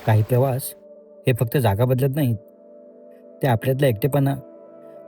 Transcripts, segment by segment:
काही प्रवास हे फक्त जागा बदलत नाहीत, ते आपल्यातला एकटेपणा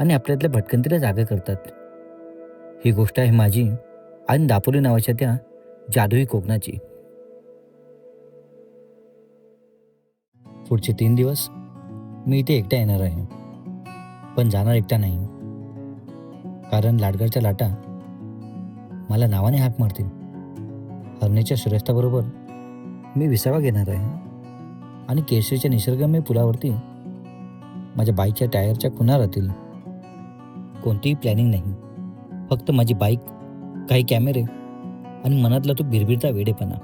आणि आपल्यातल्या भटकंतीला जागा करतात. ही गोष्ट आहे माझी आणि दापोली नावाच्या त्या जादुई कोकणाची. पुढचे 3 दिवस मी इथे एकटा येणार आहे, पण जाणार एकटा नाही. कारण लाडगडच्या लाटा मला नावाने हाक मारतील. हरणीच्या सूर्यास्ताबरोबर मी विसावा घेणार आहे आणि केशरीच्या निसर्गमय पुलावरती माझ्या बाईकच्या टायरच्या खुणा राहतील. कोणतीही प्लॅनिंग नाही, फक्त माझी बाईक, काही कॅमेरे आणि मनातला तो बिरबिरता वेडेपणा.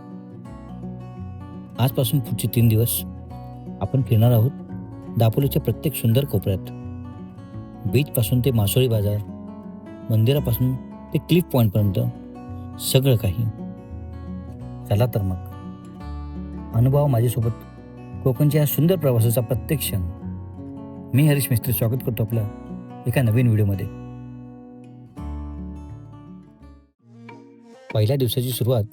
आजपासून पुढचे 3 दिवस आपण फिरणार आहोत दापोलीच्या प्रत्येक सुंदर कोपऱ्यात. बीचपासून ते मासोळी बाजार, मंदिरापासून ते क्लिफ पॉईंटपर्यंत सगळं काही. चला तर मग अनुभव माझ्यासोबत कोकणच्या या सुंदर प्रवासाचा प्रत्येक क्षण. मी हरीश मिस्त्री स्वागत करतो आपलं एका नवीन व्हिडिओमध्ये. पहिल्या दिवसाची सुरुवात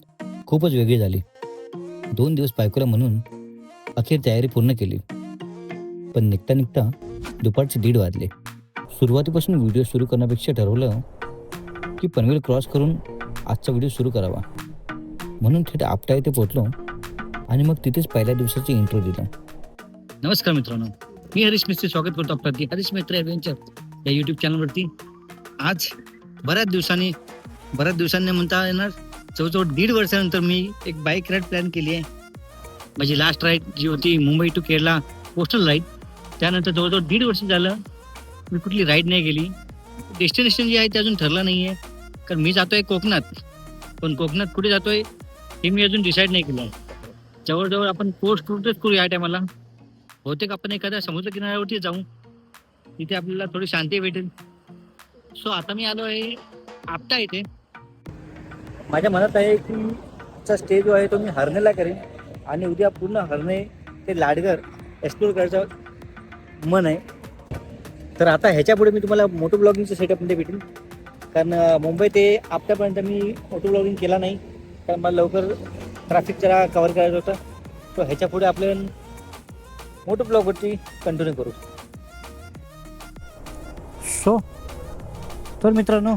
खूपच वेगळी झाली. 2 दिवस बायकोला म्हणून अखेर तयारी पूर्ण केली, पण निघता निघता दुपारचे 1:30 वाजले. सुरुवातीपासून व्हिडिओ सुरू करण्यापेक्षा ठरवलं की पनवेल क्रॉस करून आजचा व्हिडिओ सुरू करावा. म्हणून थेट आपटा इथे पोहोचलो आणि मग तिथेच पहिल्या दिवसाची इंट्रो दिला. नमस्कार मित्रांनो, मी हरीश मिस्त्री स्वागत करतो आपलं हरीश मिस्त्री ॲडव्हेंचर या यूट्यूब चॅनलवरती. आज बऱ्याच दिवसांनी म्हणता येणार, जवळजवळ 1.5 वर्षानंतर मी एक बाईक राईड प्लॅन केली आहे. माझी लास्ट राईड जी होती Mumbai to Kerala coastal ride, त्यानंतर जवळजवळ 1.5 वर्ष झालं मी कुठली राईड नाही गेली. डेस्टिनेशन जे आहे ते अजून ठरलं नाही आहे, कारण मी जातो आहे कोकणात, पण कोकणात कुठे जातो आहे हे मी अजून डिसाईड नाही केलं आहे. जवळजवळ आपण कोस्ट रूटच करू या टायमाला. बहुतेक आपण एखाद्या समुद्र किनाऱ्यावरती जाऊ, तिथे आपल्याला थोडी शांती भेटेल. सो आता मी आलो आहे आपटा इथे. माझ्या मनात आहे की चा स्टे जो आहे तो मी हरणेला करेन आणि उद्या पूर्ण हरणे ते लाडघर एक्सप्लोर करायचं मन आहे. तर आता ह्याच्यापुढे मी तुम्हाला मोटो ब्लॉगिंगचं सेटअपमध्ये भेटेन, कारण मुंबई ते आपल्यापर्यंत मी मोटो ब्लॉगिंग केला नाही, कारण मला लवकर ट्रॅफिक जरा कव्हर करायचं होतं. तो ह्याच्यापुढे आपलं मोटो ब्लॉगवरती कंटिन्यू करू. सो तर मित्रांनो,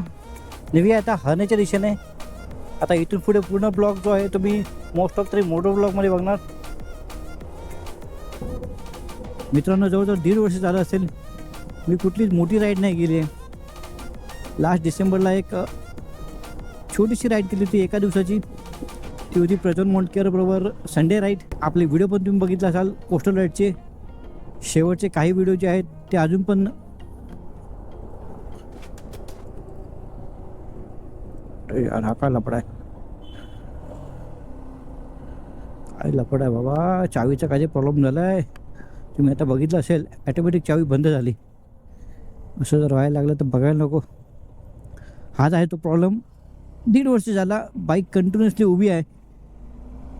निघूया आता हरणेच्या दिशेने. आता इथून पुढे पूर्ण ब्लॉग जो आहे तो मी मोस्ट ऑफ तरी मोटो ब्लॉगमध्ये बघणार. मित्रांनो, जवळजवळ 1.5 वर्ष झालं असेल मी कुठलीच मोठी राईड नाही गेली आहे. लास्ट डिसेंबरला एक छोटीशी राईड केली होती एका दिवसाची. ती होती प्रज्वल मोंडकेर बरोबर संडे राईड. आपले व्हिडिओ पण तुम्ही बघितला असाल कोस्टल राईडचे. शेवटचे काही व्हिडिओ जे आहेत ते अजून पण हा काय लफडा आहे, काय लफडा आहे बाबा. चावीचा काय प्रॉब्लेम झाला आहे तुम्ही आता बघितलं असेल. ॲटोमॅटिक चावी बंद झाली. असं जर व्हायला लागलं तर बघायला नको. हाच आहे तो प्रॉब्लेम. 1.5 वर्ष झाला बाईक कंटिन्युअसली उभी आहे.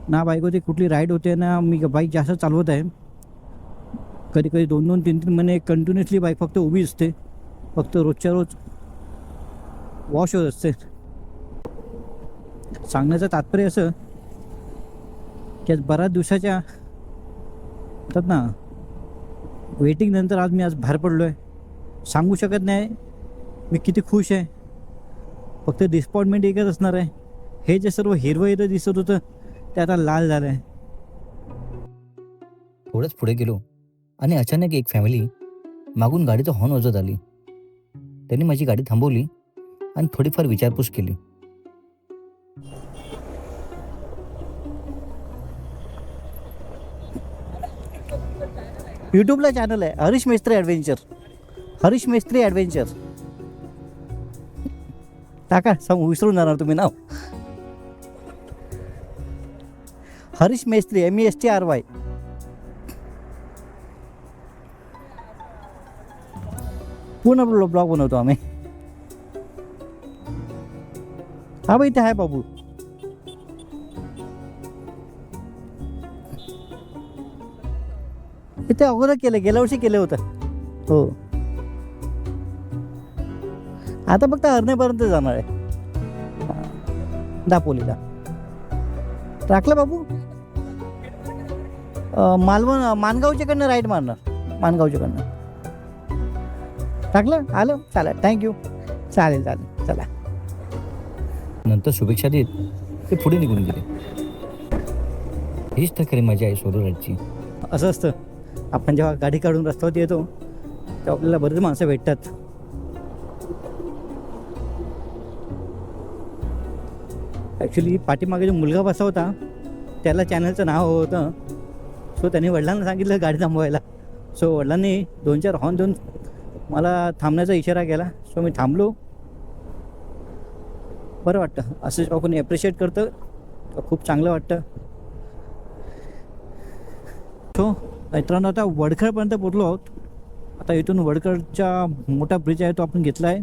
ना बाईक होती कुठली राईड होते, ना मी बाईक जास्त चालवत आहे. कधी कधी 2-2, 3-3 महिने कंटिन्युअसली बाईक फक्त उभी असते. फक्त रोजच्या रोज वॉश होत असते. सांगण्याचं तात्पर्य असं की आज बऱ्याच दिवसाच्या म्हणतात ना वेटिंग नंतर आज मी बाहेर पडलो आहे. सांगू शकत नाही मी किती खुश आहे. फक्त डिसपॉइंटमेंट एकच असणार आहे, हे जे सर्व हिरवं इथं दिसत होतं ते आता लाल झालं आहे. थोडंच पुढे गेलो आणि अचानक एक फॅमिली मागून गाडीचा हॉर्न वाजवत आली. त्यांनी माझी गाडी थांबवली आणि थोडीफार विचारपूस केली. यूट्यूबला चॅनल आहे हरीश मिस्त्री ॲडव्हेंचर. हरीश मिस्त्री ॲडव्हेंचर टाका, विसरून जाणार तुम्ही नाव. हरीश मेस्त्री MESTRY. पूर्ण ब्लॉग बनवतो आम्ही. हा बाई, इथे आहे बाबू. इथे अगोदर केलं, गेल्या वर्षी केलं होतं. हो, आता फक्त हरणेपर्यंत जाणार आहे, दापोलीला. टाकलं बाबू. मानगावच्याकडनं राईट मारणं, मानगावच्याकडनं टाकलं आलं. चालेल, थँक्यू. चालेल चालेल, चला. नंतर शुभेच्छा देत ते पुढे निघून गेले. हीच तर खरी मजा आहे सोलो राईडची. असं असतं, आपण जेव्हा गाडी काढून रस्त्यावरती येतो तेव्हा आपल्याला बरेच माणसं भेटतात. ॲक्च्युली पाठीमागे जो मुलगा बसला होता त्याला चॅनलचं नाव होतं, सो त्यांनी वडिलांना सांगितलं गाडी थांबवायला. सो वडिलांनी 2-4 हॉर्न देऊन मला थांबण्याचा इशारा केला. सो मी थांबलो. बरं वाटतं असं जेव्हा कोणी ॲप्रिशिएट करतं तेव्हा खूप चांगलं वाटतं. सो मित्रांनो, आता वडखळपर्यंत पोचलो आहोत. आता इथून वडखळचा मोठा ब्रिज आहे तो आपण घेतला आहे.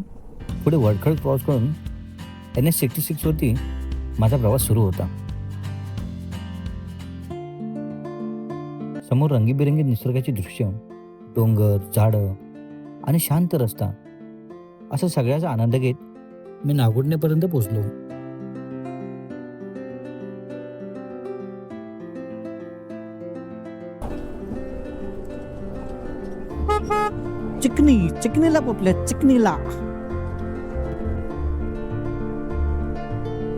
पुढे वडखळ क्रॉस करून NH66 वरती माझा प्रवास सुरू होता. समोर रंगीबेरंगी निसर्गाची दृश्य, डोंगर, झाडं आणि शांत रस्ता, असं सगळ्याचा आनंद घेत मी नागोठणेपर्यंत पोचलो. चिकनीला पोचले, चिकनीला.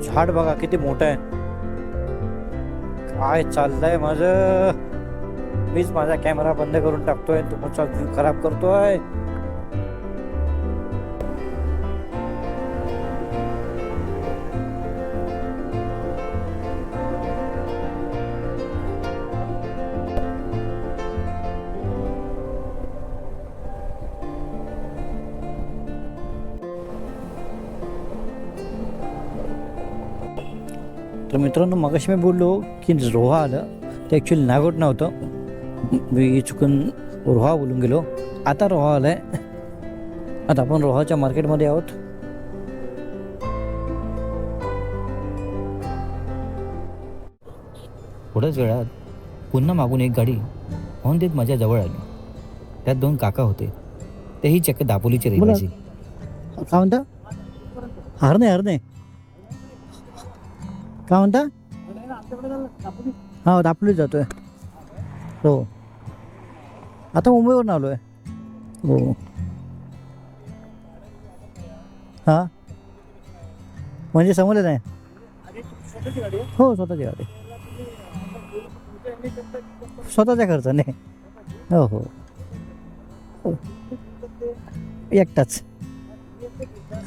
झाड बघा किती मोठं आहे. काय चाललंय माझं, मीच माझा कॅमेरा बंद करून टाकतोय, तुमचा व्ह्यू खराब करतोय. तर मित्रांनो, मगाशी मी बोललो की रोहा आलं, ते ॲक्च्युली नागोठ नव्हतं, मी चुकून रोहा बोलून गेलो. आता रोहा आलं आहे. आता आपण रोहाच्या मार्केटमध्ये आहोत. थोड्याच वेळात पुन्हा मागून एक गाडी हॉर्न देत माझ्या जवळ आली. त्यात 2 काका होते, तेही चक्क दापोलीचे रहिवासी. काय म्हणता? हरणे काय म्हणता? हा, दापोली जातोय. हो, आता मुंबईवरून आलो आहे. हो. हां, म्हणजे समजलं नाही. हो, स्वतःची गाडी, स्वतःच्या खर्चाने. हो हो, एकटाच.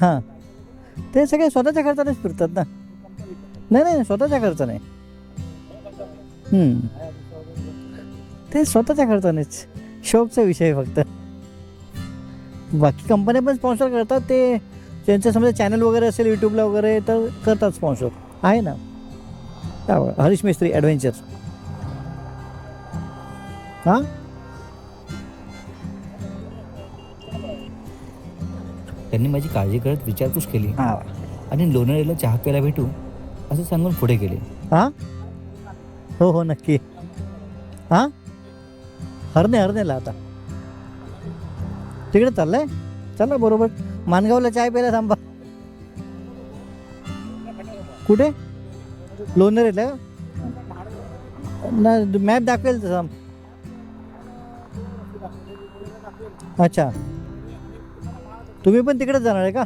हां, ते सगळे स्वतःच्या खर्चानेच फिरतात ना. नाही, स्वतःच्या खर्चाने. ते स्वतःच्या खर्चानेच, शौकचा विषय फक्त. बाकी कंपन्या पण स्पॉन्सर करतात, ते त्यांचं समजा चॅनल वगैरे असेल यूट्यूबला वगैरे तर करतात स्पॉन्सर, आहे ना. हरीश मिस्त्री ॲडव्हेंचर. हां, त्यांनी माझी काळजी करत विचारपूस केली हां आणि लोणावळ्याला चहा प्यायला भेटू असं सांगून पुढे गेले. हां, हो नक्की. हां, हरणेला आता तिकडे चाललंय. चला बरोबर, मानगावला चाय प्यायला थांबा. कुठे? लोणावळ्याला ना, मॅप दाखवेल तसा. अच्छा, तुम्ही पण तिकडेच जाणार आहे का?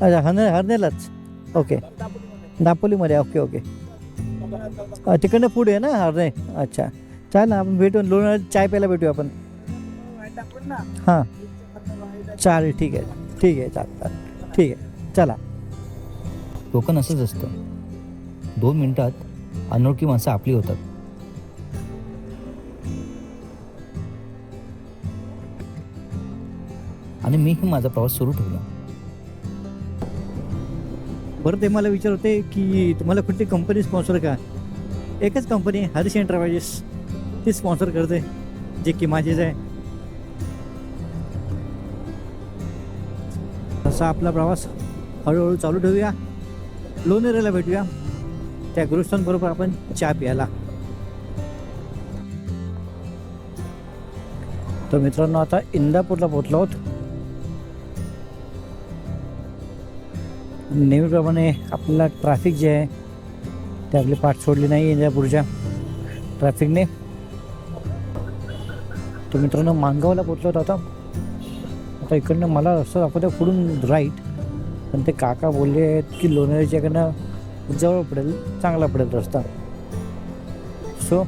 अच्छा, हरणेलाच. ओके, दापोलीमध्ये. ओके. तिकडनं पुढे आहे ना हरणे. अच्छा, चालेल ना, आपण भेटू लोणावळ्यात चाय प्यायला भेटूया आपण. हां, चालेल, ठीक आहे, चालेल, ठीक आहे, चला. कोकण असंच असतं, 2 मिनिटात अनोळखी माणसं आपली होतात. आणि मीही माझा प्रवास सुरू ठेवला. बरं, ते मला विचार होते की तुम्हाला कुठली कंपनी स्पॉन्सर का? एकच कंपनी, हरीश एंटरप्राइजेस, ती स्पॉन्सर करते, जे की माझीच आहे. असा आपला प्रवास हळूहळू चालू ठेवूया. लोणावळ्याला भेटूया, त्या गुरुस्थानबरोबर आपण चहा प्यायला. तर मित्रांनो, आता इंदापूरला पोहोचलो आहोत. नेहमीप्रमाणे आपल्याला ट्रॅफिक जे आहे ते आपली पाठ सोडली नाही इंदापूरच्या. ट्रॅफिकने. तर मित्रांनो माणगावला पोचलो होतो आता इकडनं मला रस्ता दाखवतो पुढून राईट, पण ते काका बोलले आहेत की लोणावळ्याच्याकडनं जवळ पडेल, चांगला पडेल रस्ता. सो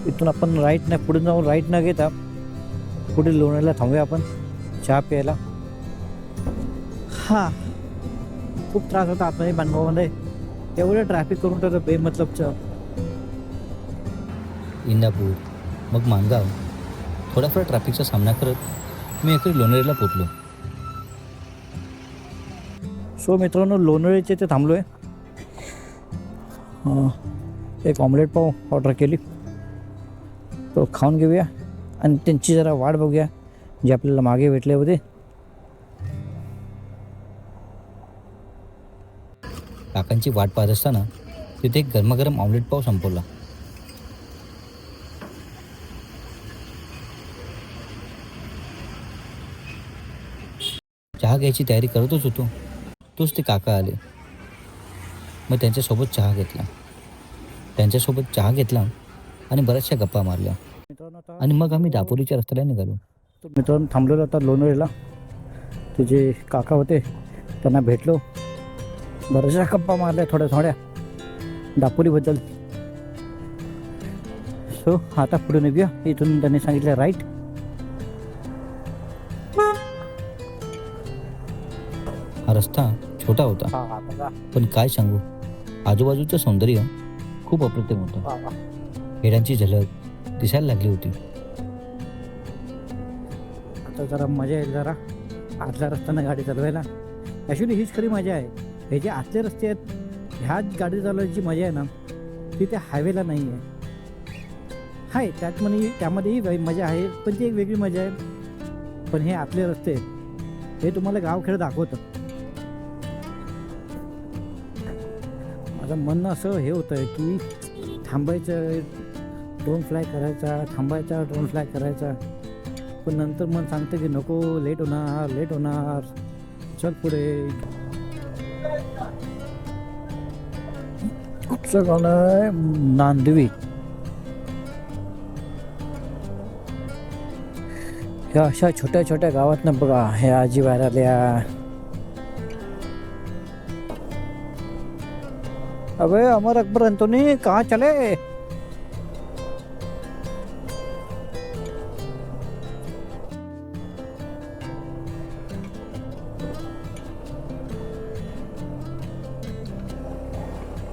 इथून आपण राईट न पुढे जाऊन राईट न घेता पुढे लोणावळ्याला थांबूया आपण चहा प्यायला. हां, खूप त्रास होता आतमध्ये माणगावमध्ये, एवढं ट्रॅफिक करून ठेवतं बेमतलबचं. इंदापूर मग माणगाव, थोडाफार ट्रॅफिकचा सामना करत मी इकडे लोणावळ्याला पोचलो. सो मित्रांनो लोणावळ्याचे ते थांबलो आहे. एक ऑमलेट पाव ऑर्डर केली, तो खाऊन घेऊया आणि त्यांची जरा वाट बघूया जे आपल्याला मागे भेटले होते. काकांची वाट पाहत असताना तिथे एक गरमागरम ऑमलेट पाव संपवला. चहा घ्यायची तयारी करतच होतो, तोच ते काका आले. मग त्यांच्यासोबत चहा घेतला आणि बऱ्याचशा गप्पा मारल्या आणि मग आम्ही दापोलीच्या रस्त्याला निघालो. तो मित्रांनो थांबलेलो होता लोणावळ्याला, ते जे काका होते त्यांना भेटलो, बऱ्याचशा गप्पा मारल्या थोड्या दापोलीबद्दल. सो आता पुढे निघूया. इथून त्यांनी सांगितलं राईट. हा रस्ता छोटा होता, पण काय सांगू, आजूबाजूचं सौंदर्य खूप अप्रतिम होतं. खेड्यांची झलक दिसायला लागली होती. आता जरा मजा येईल जरा आतल्या रस्त्यानं गाडी चालवायला. ॲक्च्युली हीच खरी मजा आहे. हे जे आतले रस्ते आहेत ह्याच गाडी चालवायची मजा आहे ना, ती त्या हायवेला नाही आहे. आहे त्यामध्येही मजा आहे, पण ती एक वेगळी मजा आहे. पण हे आतले रस्ते हे तुम्हाला गावखेड दाखवतं. माझं म्हणणं असं हे होतं की थांबायचं, ड्रोन फ्लाय करायचा, पण नंतर मन सांगतं की नको, लेट होणार, चल पुढे. कुठचं गाणं आहे? नांदवी. ह्या अशा छोट्या छोट्या गावातनं बघा ह्या आजी बाहेर आल्या. अबे अमर अकबर अंतोनी कहाँ चले?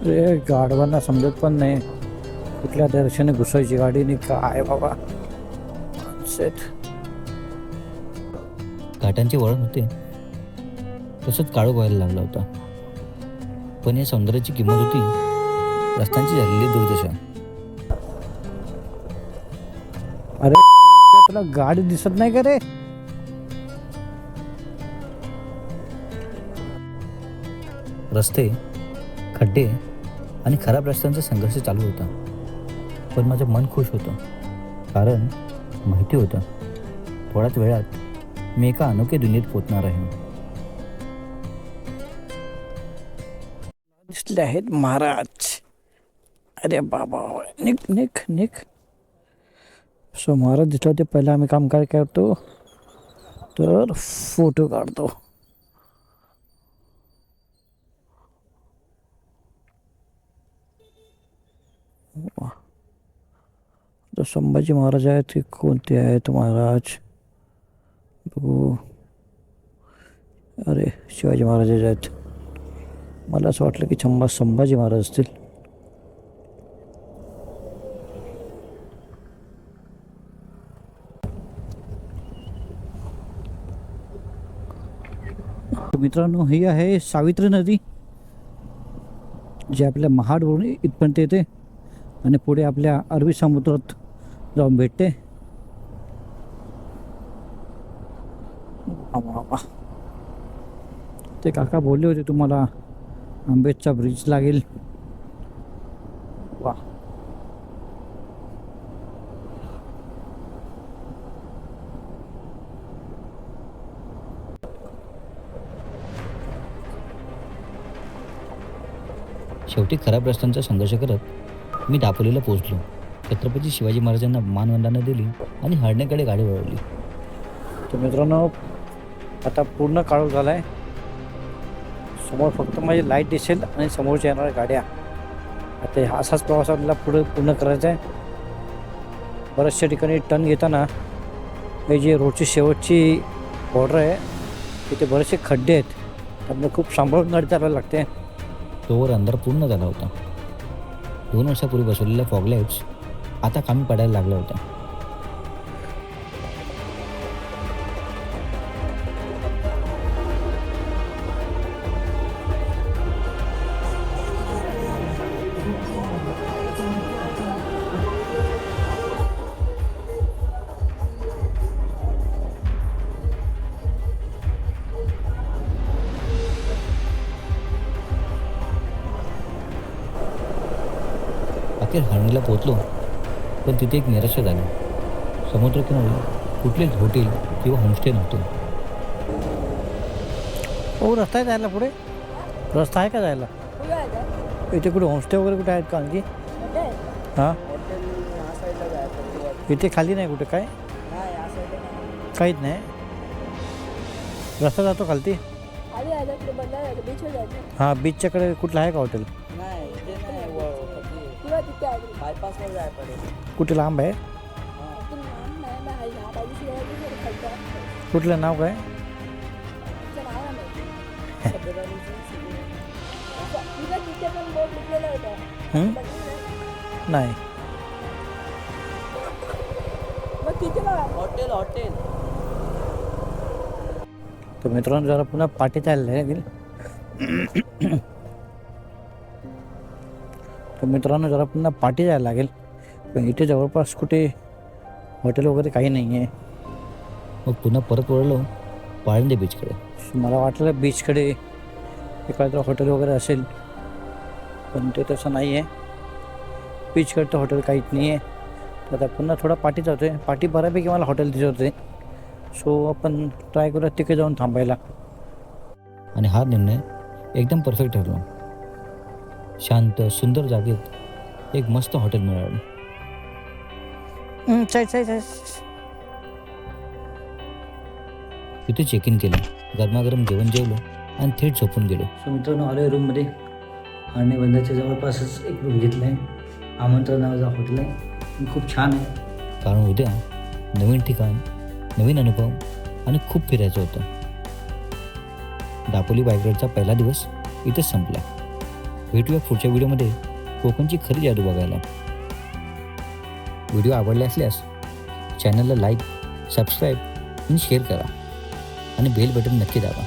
रे गाडवांना समजत पण नाही कुठल्या दर्शनी घुसायची गाडीने काय बाबा. घाटांचे वळण होते तसंच काळोख व्हायला लागला होता. पण या सौंदर्याची किंमत होती रस्त्यांची झालेली दुर्दशा. अरे तुला गाडी दिसत नाही का रे? रस्ते, खड्डे आणि खराब रस्त्यांचा संघर्ष चालू होता. पण माझं मन खुश होतं, कारण माहिती होतं थोड्याच वेळात मी एका अनोख्या दुनियेत पोचणार आहे. दिसले आहेत महाराज. अरे बाबा, निक. सो महाराज दिसले होते. पहिला आम्ही काम काय करतो तर फोटो काढतो. तर संभाजी महाराज आहेत की कोणते आहेत महाराज बघू. अरे शिवाजी महाराज आहेत. मला असं वाटलं की संभाजी महाराज असतील. मित्रांनो ही आहे सावित्री नदी, जी आपल्या महाडवरून इथपर्यंत येते आणि पुढे आपल्या अरबी समुद्रात जाऊन भेटते. ते काका बोलले होते तुम्हाला आंबेडचा ब्रिज लागेल. वा, शेवटी खराब रस्त्यांचा संघर्ष करत मी दापोलीला पोहोचलो. छत्रपती शिवाजी महाराजांना मानवंदना दिली आणि हरण्याकडे गाडी वळवली. तर मित्रांनो आता पूर्ण काळोख झाला आहे. समोर फक्त माझी लाईट दिसेल आणि समोरच्या येणाऱ्या गाड्या. आता असाच प्रवास आपल्याला पुढे पूर्ण करायचा आहे. बऱ्याचशा ठिकाणी टर्न घेताना हे जे रोडची शेवटची बॉर्डर आहे तिथे बरेचसे खड्डे आहेत. त्यामुळे खूप सांभाळून गाडी चालवायला लागते. तोवर अंधार पूर्ण झाला होता. 2 वर्षापूर्वी बसवलेल्या फॉग लाईट्स आता कामी पडायला लागल्या होत्या. अखेर हरणीला पोहोचलो, पण तिथे एक निराशा झाली. समुद्रकिनारी कुठलेच हॉटेल किंवा होमस्टे नव्हते. हो, रस्ता आहे जायला पुढे? रस्ता आहे का जायला इथे? कुठे होमस्टे वगैरे कुठे आहेत का आणखी? हां, इथे खाली नाही कुठे? काय काहीच नाही. रस्ता जातो खालती? हां, बीचच्याकडे कुठलं आहे का हॉटेल? कुठे लांब आहे? कुठलं नाव काय? नाही. हॉटेल तर मित्रांनो जरा पुन्हा पाठी चाललं लागेल. तर मित्रांनो जरा पुन्हा पाठी जायला लागेल. पण इथे जवळपास कुठे हॉटेल वगैरे काही नाही आहे. मग पुन्हा परत वळलो पाळंदे बीचकडे. मला वाटलं बीचकडे एखादं हॉटेल वगैरे असेल, पण ते तसं नाही आहे. बीचकडे तर हॉटेल काहीच नाही आहे. तर आता पुन्हा थोडा पाठी जातो आहे. पाठी बऱ्यापैकी मला हॉटेल दिसत होते. सो आपण ट्राय करूया तिथे जाऊन थांबायला. आणि हा निर्णय एकदम परफेक्ट ठरला. शांत सुंदर जागेत एक मस्त हॉटेल मिळालं. तिथे चेक इन केलं, गरमागरम जेवण जेवलं आणि थेट झोपून गेलो. सो मित्रांनो आलो आहे रूममध्ये. आणि बंदाच्या जवळपासच एक रूम घेतला आहे. आमंत्रण नावाचा हॉटेल आहे. खूप छान आहे. कारण उद्या नवीन ठिकाण, नवीन अनुभव आणि खूप फिरायचं होतं. दापोली बाईक राईडचा पहिला दिवस इथेच संपला. भेटूया पुढच्या व्हिडिओमध्ये कोकणची खरी जादू बघायला. व्हिडिओ आवडले असल्यास चॅनलला लाईक, सबस्क्राईब आणि शेअर करा आणि बेल बटन नक्की दाबा.